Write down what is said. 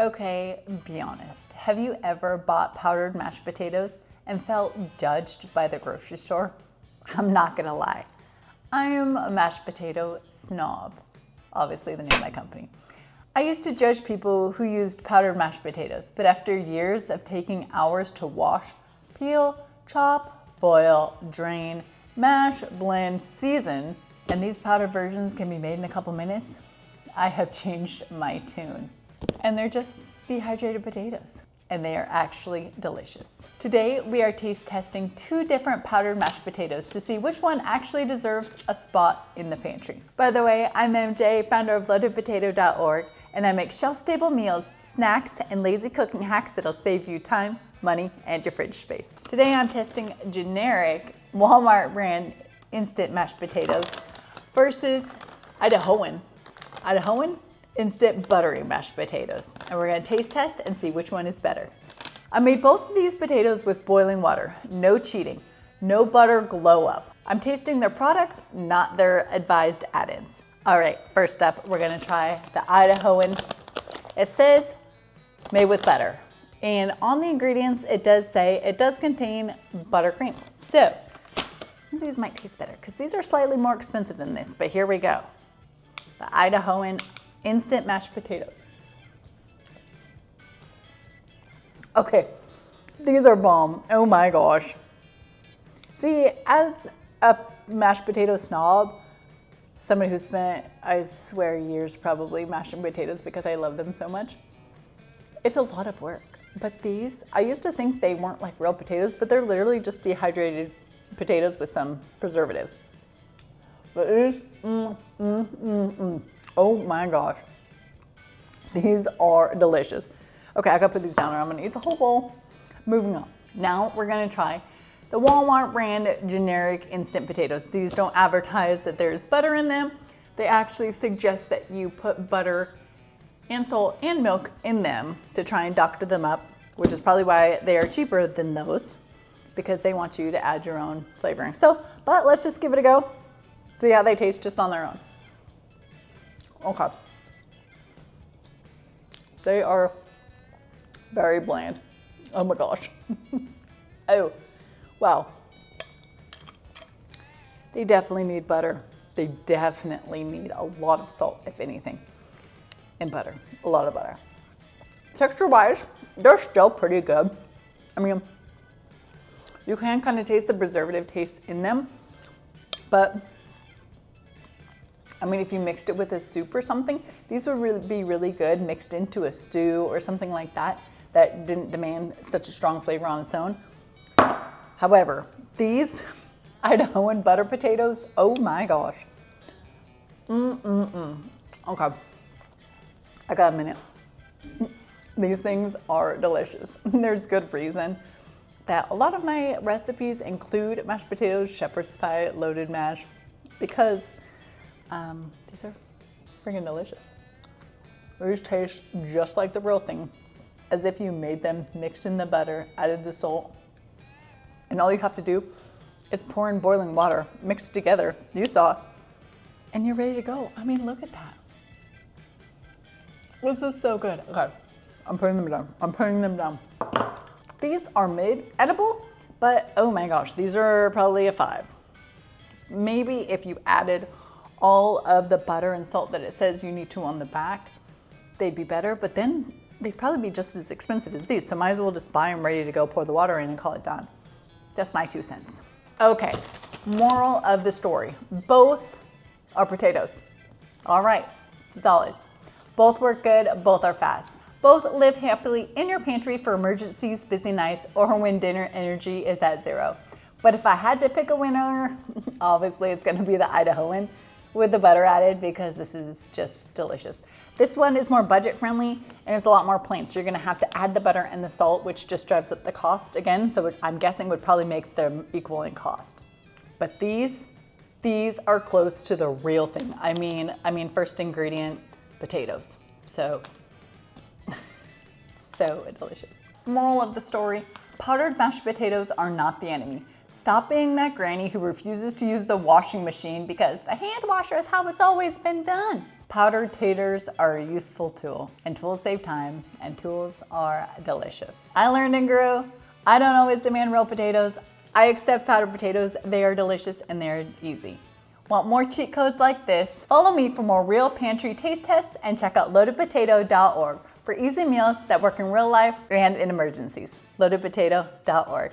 Okay, be honest. Have you ever bought powdered mashed potatoes and felt judged by the grocery store? I'm not gonna lie. I am a mashed potato snob. Obviously the name of my company. I used to judge people who used powdered mashed potatoes, but after years of taking hours to wash, peel, chop, boil, drain, mash, blend, season, and these powdered versions can be made in a couple minutes, I have changed my tune. And they're just dehydrated potatoes. And they are actually delicious. Today, we are taste testing 2 different powdered mashed potatoes to see which one actually deserves a spot in the pantry. By the way, I'm MJ, founder of loadedpotato.org, and I make shelf-stable meals, snacks, and lazy cooking hacks that'll save you time, money, and your fridge space. Today, I'm testing generic Walmart brand instant mashed potatoes versus Idahoan instant buttery mashed potatoes. And we're gonna taste test and see which one is better. I made both of these potatoes with boiling water. No cheating, no butter glow up. I'm tasting their product, not their advised add-ins. All right, first up, we're gonna try the Idahoan. It says made with butter. And on the ingredients, it does say it does contain buttercream. So these might taste better because these are slightly more expensive than this, but here we go. The Idahoan instant mashed potatoes. Okay, these are bomb. Oh my gosh. See, as a mashed potato snob, somebody who spent, I swear, years probably mashing potatoes because I love them so much, it's a lot of work. But these, I used to think they weren't like real potatoes, but they're literally just dehydrated potatoes with some preservatives. But these, oh my gosh. These are delicious. Okay, I gotta put these down or I'm gonna eat the whole bowl. Moving on. Now we're gonna try the Walmart brand generic instant potatoes. These don't advertise that there's butter in them. They actually suggest that you put butter and salt and milk in them to try and doctor them up, which is probably why they are cheaper than those, because they want you to add your own flavoring. So, but let's just give it a go. See how they taste just on their own. Okay. They are very bland. Oh my gosh. Oh, wow. They definitely need butter. They definitely need a lot of salt, if anything, and butter, a lot of butter. Texture-wise, they're still pretty good. I mean, you can kind of taste the preservative taste in them, but I mean, if you mixed it with a soup or something, these would be really good mixed into a stew or something like that that didn't demand such a strong flavor on its own. However, these Idahoan butter potatoes, oh my gosh. Okay, I got a minute. These things are delicious. There's good reason that a lot of my recipes include mashed potatoes, shepherd's pie, loaded mash, because these are freaking delicious. These taste just like the real thing, as if you made them, mixed in the butter, added the salt, and all you have to do is pour in boiling water, mix it together, you saw, and you're ready to go. I mean, look at that. This is so good. Okay, I'm putting them down. I'm putting them down. These are mid-edible, but oh my gosh, these are probably a 5. Maybe if you added all of the butter and salt that it says you need to on the back, they'd be better, but then they'd probably be just as expensive as these, so might as well just buy them ready to go, pour the water in and call it done. Just my 2 cents. Okay, moral of the story. Both are potatoes. All right, it's solid. Both work good, both are fast. Both live happily in your pantry for emergencies, busy nights, or when dinner energy is at 0. But if I had to pick a winner, obviously it's gonna be the Idahoan with the butter added, because this is just delicious. This one is more budget friendly and it's a lot more plain. So you're gonna have to add the butter and the salt, which just drives up the cost again. So I'm guessing would probably make them equal in cost. But these are close to the real thing. I mean first ingredient, potatoes. So delicious. Moral of the story, powdered mashed potatoes are not the enemy. Stop being that granny who refuses to use the washing machine because the hand washer is how it's always been done. Powdered taters are a useful tool, and tools save time, and tools are delicious. I learned and grew. I don't always demand real potatoes. I accept powdered potatoes. They are delicious and they're easy. Want more cheat codes like this? Follow me for more real pantry taste tests and check out loadedpotato.org for easy meals that work in real life and in emergencies. loadedpotato.org.